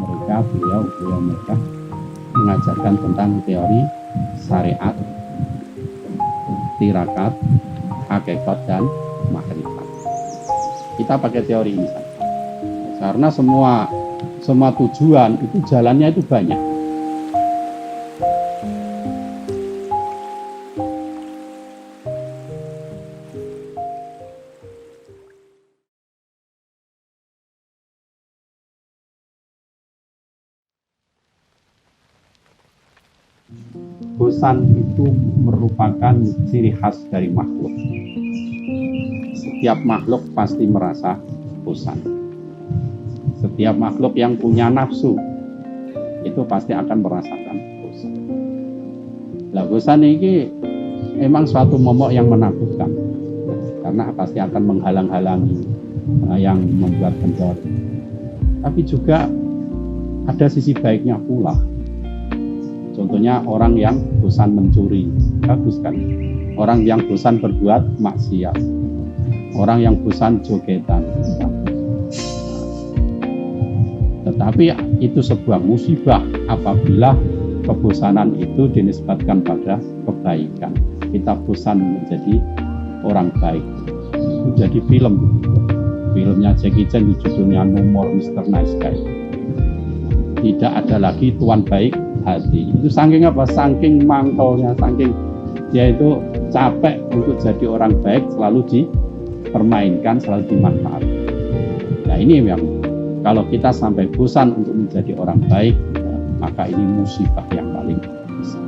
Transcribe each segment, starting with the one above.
mereka mengajarkan tentang teori syariat, tirakat, hakikat dan makrifat. Kita pakai teori ini saja. Karena semua tujuan itu jalannya itu banyak. Bosan itu merupakan ciri khas dari makhluk. Setiap makhluk pasti merasa bosan. Setiap makhluk yang punya nafsu itu pasti akan merasakan bosan. Lah bosan ini memang suatu momok yang menakutkan, karena pasti akan menghalang-halangi yang membuat kendor. Tapi juga ada sisi baiknya pula. Contohnya orang yang bosan mencuri, bagus kan? Orang yang bosan berbuat maksiat, orang yang bosan jogetan, bagus. Tetapi itu sebuah musibah apabila kebosanan itu dinisbatkan pada kebaikan. Kita bosan menjadi orang baik. Itu jadi filmnya Jackie Chan, judulnya No More Mr. Nice Guy. Tidak ada lagi tuan baik hati. Itu saking apa? Saking mangkalnya, saking dia itu capek untuk jadi orang baik, selalu dipermainkan, selalu dimanfaatkan. Nah ini yang kalau kita sampai bosan untuk menjadi orang baik, maka ini musibah yang paling besar.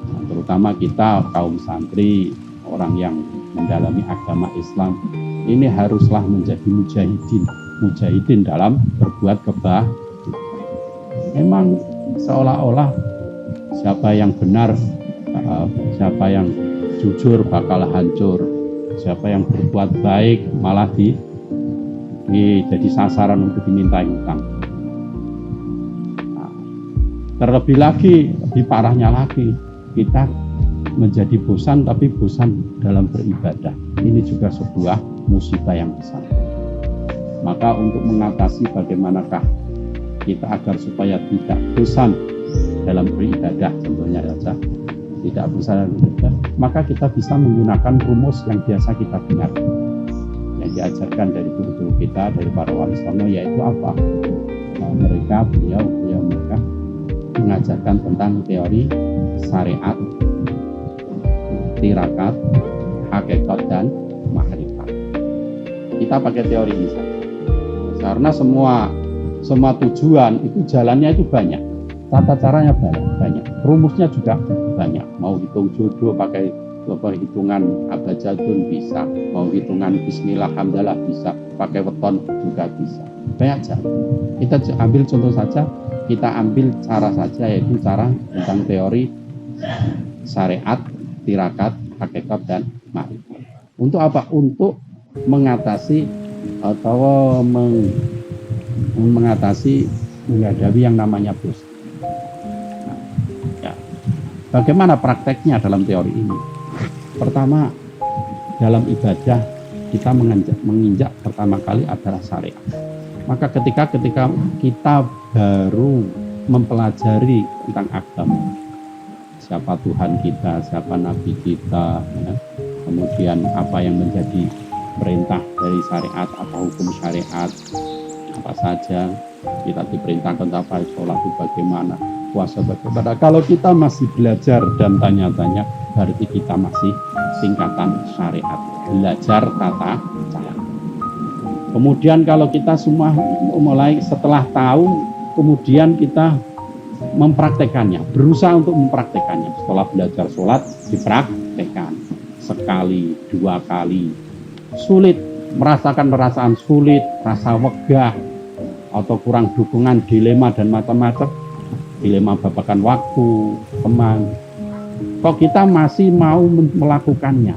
Nah, terutama kita kaum santri, orang yang mendalami agama Islam, ini haruslah menjadi mujahidin dalam berbuat kebaikan. Memang seolah-olah siapa yang benar, siapa yang jujur bakal hancur, siapa yang berbuat baik malah jadi sasaran untuk dimintai hutang. Nah, terlebih lagi, lebih parahnya lagi, kita menjadi bosan, tapi bosan dalam beribadah. Ini juga sebuah musibah yang besar. Maka untuk mengatasi bagaimanakah kita agar supaya tidak bosan dalam beribadah, contohnya saja tidak bosan dalam beribadah, maka kita bisa menggunakan rumus yang biasa kita dengar, yang diajarkan dari guru-guru kita, dari para wali songo, yaitu apa? Beliau mereka mengajarkan tentang teori syariat, tirakat, hakikat dan makrifat. Kita pakai teori ini saja. Karena semua tujuan itu jalannya itu banyak, tata caranya banyak, rumusnya juga banyak. Mau hitung jodoh pakai hitungan abjadun bisa, mau hitungan bismillah hamdalah bisa, pakai weton juga bisa, banyak cara. Kita ambil contoh saja, kita ambil cara saja, yaitu cara tentang teori syariat, tirakat, hakikat dan makrifat. Untuk apa? Untuk mengatasi atau menghadapi yang namanya bosan. Nah, ya. Bagaimana prakteknya dalam teori ini? Pertama, dalam ibadah kita menginjak pertama kali adalah syariat. Maka ketika kita baru mempelajari tentang agama, siapa Tuhan kita, siapa Nabi kita, ya, kemudian apa yang menjadi perintah dari syariat, apa hukum syariat, apa saja kita diperintahkan, apa sholat itu bagaimana, puasa bagaimana. Kalau kita masih belajar dan tanya-tanya, berarti kita masih tingkatan syariat, belajar tata cara. Kemudian kalau kita semua mulai setelah tahu, kemudian kita mempraktekannya, berusaha untuk mempraktekannya. Setelah belajar sholat, dipraktekan sekali, 2 kali. Sulit, merasakan perasaan sulit, rasa wegah, atau kurang dukungan, dilema dan macam-macam. Dilema babakan waktu, teman. Kok kita masih mau melakukannya?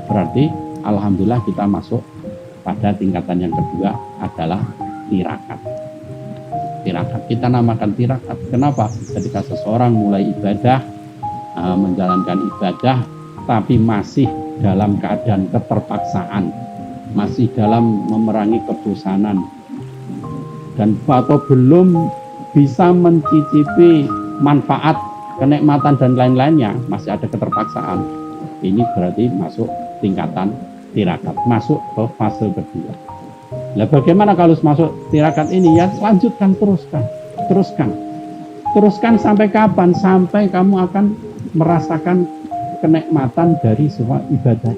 Berarti alhamdulillah kita masuk pada tingkatan yang kedua adalah tirakat. Tirakat, kita namakan tirakat. Kenapa? Ketika seseorang mulai ibadah, menjalankan ibadah, tapi masih dalam keadaan keterpaksaan, masih dalam memerangi kebosanan, dan atau belum bisa mencicipi manfaat, kenikmatan dan lain-lainnya, masih ada keterpaksaan, ini berarti masuk tingkatan tirakat, masuk ke fase kedua. Nah, bagaimana kalau masuk tirakat ini? Ya lanjutkan, teruskan sampai kapan? Sampai kamu akan merasakan kenikmatan dari sebuah ibadah.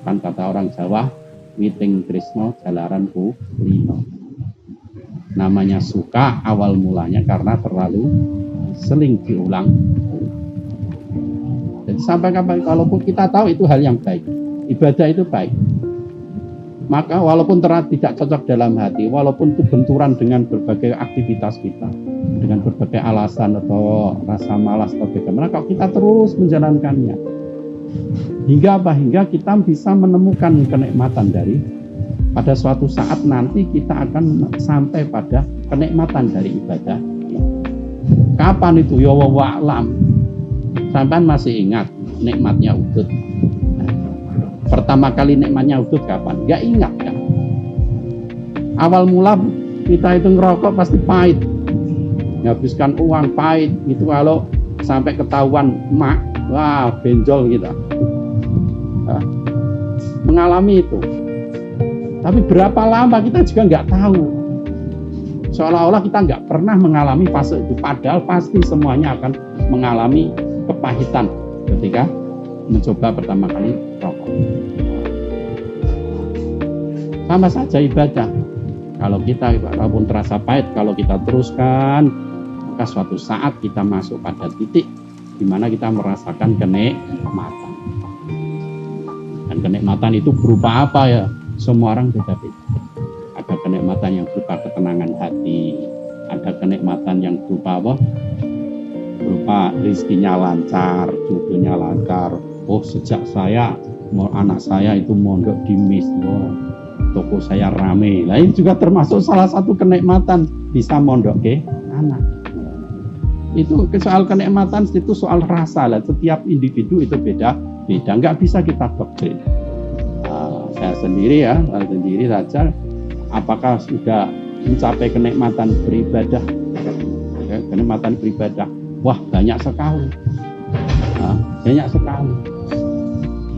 Kan kata orang Jawa, witing tresno jalaran kulino. Namanya suka awal mulanya karena terlalu sering diulang. Jadi sampai kapan, kalaupun kita tahu itu hal yang baik, ibadah itu baik, maka walaupun tidak cocok dalam hati, walaupun itu benturan dengan berbagai aktivitas kita, dengan berbagai alasan atau rasa malas atau bagaimana, kalau kita terus menjalankannya, hingga apa? Hingga kita bisa menemukan kenikmatan dari, pada suatu saat nanti kita akan sampai pada kenikmatan dari ibadah. Kapan itu? Ya wa'lam. Sampai masih ingat nikmatnya udud. Pertama kali nikmatnya udud kapan? Gak ingat kan? Awal mula kita itu ngerokok pasti pahit, nghabiskan uang pahit. Itu kalau sampai ketahuan mak, wah benjol kita. Mengalami itu. Tapi berapa lama kita juga nggak tahu. Seolah-olah kita nggak pernah mengalami fase itu. Padahal pasti semuanya akan mengalami kepahitan ketika mencoba pertama kali rokok. Sama saja ibadah. Kalau kita walaupun terasa pahit, kalau kita teruskan, maka suatu saat kita masuk pada titik di mana kita merasakan kenikmatan. Dan kenikmatan itu berupa apa ya? Semua orang beda-beda. Ada kenikmatan yang berupa ketenangan hati, ada kenikmatan yang berupa apa? Berupa rezekinya lancar, jodohnya lancar. Oh, sejak anak saya itu mondok di MIS, toko saya rame. Nah, ini juga termasuk salah satu kenikmatan, bisa mondok ke anak. Itu soal kenikmatan, itu soal rasa lah. Setiap individu itu beda-beda, nggak bisa kita doktrin. Saya sendiri saja, apakah sudah mencapai kenikmatan beribadah? Kenikmatan beribadah, wah banyak sekali. Banyak sekali.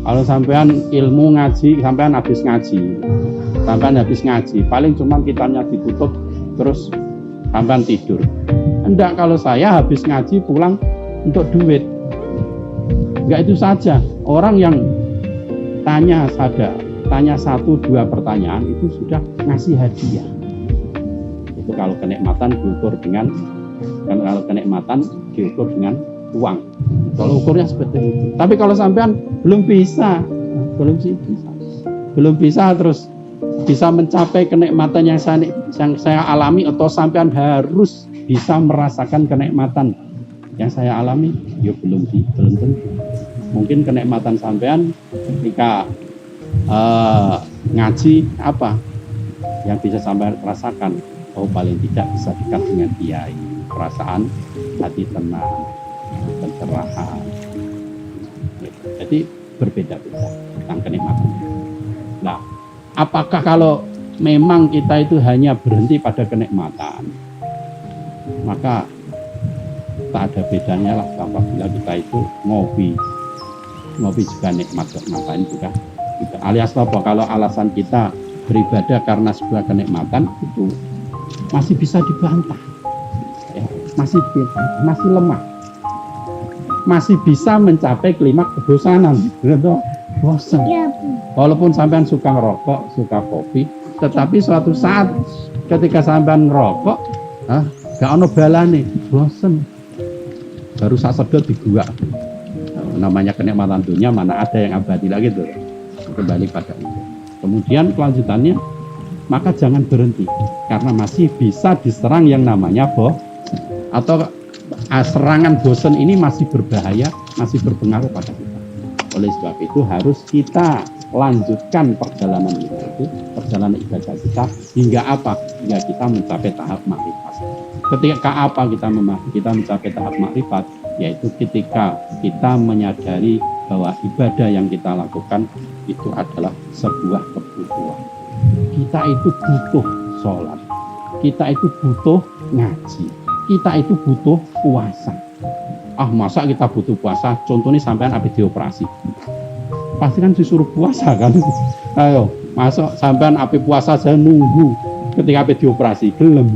Kalau sampean ilmu ngaji, sampean habis ngaji, paling cuma kitabnya ditutup, terus sampean tidur. Enggak, kalau saya habis ngaji pulang untuk duit. Enggak itu saja. Orang yang tanya 1-2 pertanyaan itu sudah ngasih hadiah. Itu kalau kenikmatan diukur dengan uang. Kalau ukurnya seperti itu. Tapi kalau sampean belum bisa terus bisa mencapai kenikmatan yang saya alami, atau sampean harus bisa merasakan kenikmatan yang saya alami, ya belum tentu. Mungkin kenikmatan sampean ketika ngaji apa yang bisa sampai rasakan? Oh, paling tidak bisa dekat dengan kiai, perasaan hati tenang, pencerahan. Jadi berbeda-beda tentang kenikmatan. Nah, apakah kalau memang kita itu hanya berhenti pada kenikmatan, maka tak ada bedanya lah apabila kita itu ngopi juga nikmat, ngapain juga. Alias apa? Kalau alasan kita beribadah karena sebuah kenikmatan, itu masih bisa dibantah, ya, masih lemah, masih bisa mencapai klimaks kebosanan, gitu, bosan. Walaupun sampean suka ngerokok, suka kopi, tetapi suatu saat ketika sampean ngerokok, gak ono balane, bosan. Baru sak sedot di gua. Namanya kenikmatan dunia, mana ada yang abadi lagi tuh. Kembali pada itu. Kemudian kelanjutannya, maka jangan berhenti, karena masih bisa diserang yang namanya atau serangan bosan ini masih berbahaya, masih berpengaruh pada kita. Oleh sebab itu harus kita lanjutkan perjalanan perjalanan ibadah kita hingga apa? Hingga kita mencapai tahap makrifat. Ketika apa kita mencapai tahap makrifat? Yaitu ketika kita menyadari bahwa ibadah yang kita lakukan itu adalah sebuah kebutuhan. Kita itu butuh sholat, kita itu butuh ngaji, kita itu butuh puasa. Masa kita butuh puasa? Contohnya sampean habis dioperasi, pasti kan disuruh puasa kan? Ayo, masa sampean habis puasa saya nunggu ketika habis dioperasi, gelem.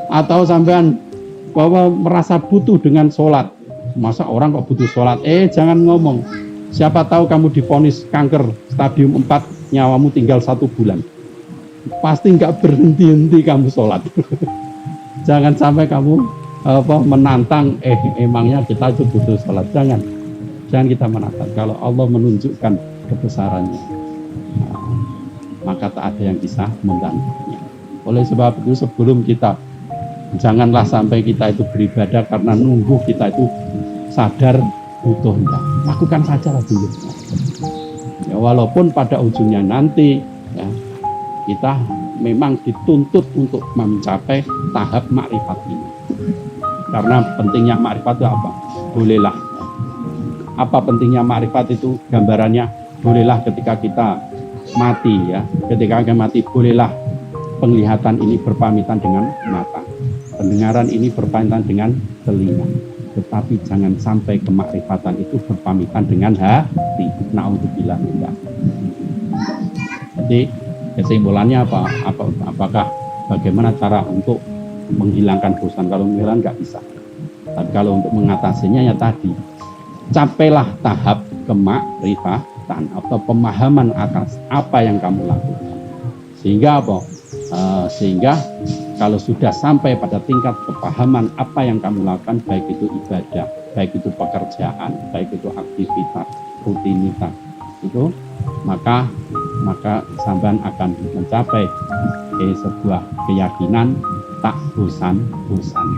Atau sampean bahwa merasa butuh dengan sholat, masa orang kok butuh sholat? Jangan ngomong. Siapa tahu kamu divonis kanker stadium 4, nyawamu tinggal 1 bulan. Pasti nggak berhenti-henti kamu sholat. Jangan sampai kamu menantang, emangnya kita itu butuh sholat. Jangan kita menantang. Kalau Allah menunjukkan kebesarannya, maka tak ada yang bisa menantangnya. Oleh sebab itu sebelum kita, janganlah sampai kita itu beribadah karena nunggu kita itu sadar butuh. Enggak, lakukan saja lah dulu. Ya, walaupun pada ujungnya nanti ya, kita memang dituntut untuk mencapai tahap makrifat ini. Karena pentingnya makrifat itu apa? Bolehlah. Apa pentingnya makrifat itu? Gambarannya, bolehlah ketika kita mati ya. Ketika kita mati, bolehlah penglihatan ini berpamitan dengan mata. Pendengaran ini berpamitan dengan telinga. Tetapi jangan sampai kemakrifatan itu berpamitan dengan hati. Na'udzubillah minzalik. Jadi kesimpulannya apakah bagaimana cara untuk menghilangkan bosan? Kalau menghilangkan nggak bisa. Tapi kalau untuk mengatasinya ya tadi, capailah tahap kemakrifatan atau pemahaman atas apa yang kamu lakukan. Sehingga apa? Sehingga kalau sudah sampai pada tingkat kepahaman apa yang kamu lakukan, baik itu ibadah, baik itu pekerjaan, baik itu aktivitas, rutinitas, itu maka sampean akan mencapai sebuah keyakinan tak bosan-bosan.